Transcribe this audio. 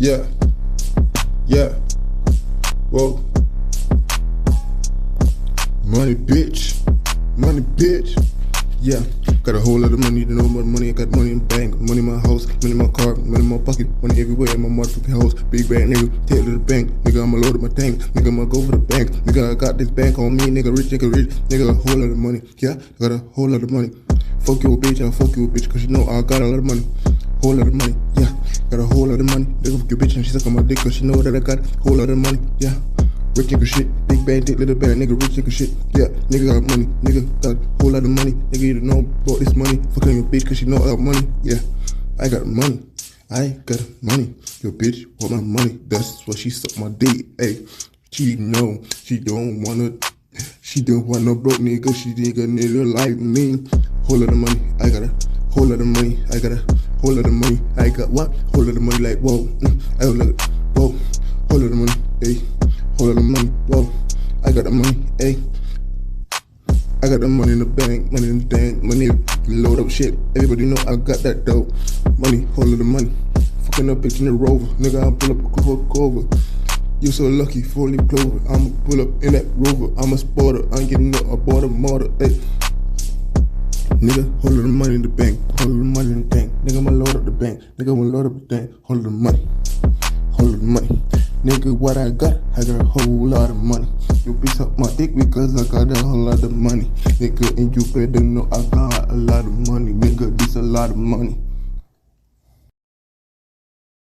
Yeah, yeah, whoa. Money, bitch. Money, bitch. Yeah, got a whole lot of money, to know more money. I got money in the bank, money in my house, money in my car, money in my pocket, money everywhere in my motherfucking house. Big bag nigga, take it to the bank, nigga. I'ma load up my tank, nigga. I'ma go for the bank, nigga. I got this bank on me, nigga. Rich, nigga. A whole lot of money, yeah. Got a whole lot of money. Fuck you, bitch. I fuck you, bitch, cause you know I got a lot of money. Whole lot of money, yeah. Got a whole lot of money. Nigga, fuck your bitch and she suck on my dick cause she know that I got a whole lot of money, yeah. Rich nigga shit, big bad dick, little bad nigga, rich nigga shit, yeah. Nigga got money, nigga got a whole lot of money. Nigga, you don't know about this money. Fucking your bitch cause she know I got money, yeah. I got money, I got money. Your bitch want my money, that's why she suck my dick, ayy. She know, she don't want no broke nigga, she nigga like me. Whole lot of money, I got a whole lot of money, I got a whole lot of money, I got what? Whole lot of money, like whoa, I don't look, whoa, whole lot of money, ayy. Whole lot of money, whoa, I got the money, ayy. I got the money in the bank, money in the tank, money load up shit. Everybody know I got that dope. Money, whole lot of money. Fucking up bitch in the Rover, nigga, I'll pull up a cover. You so lucky, 4-leaf clover. I'ma pull up in that Rover, I'm a sporter. I'm getting up aboard a motor, ayy. Nigga, whole lot of money in the bank, whole lot of money in the tank. Nigga, I'ma load up the bank, nigga, I'ma load up the tank. Whole lot of money, whole lot of money. Nigga, what I got a whole lot of money. You bitch up my dick because I got a whole lot of money. Nigga, and you better know I got a lot of money. Nigga, this a lot of money.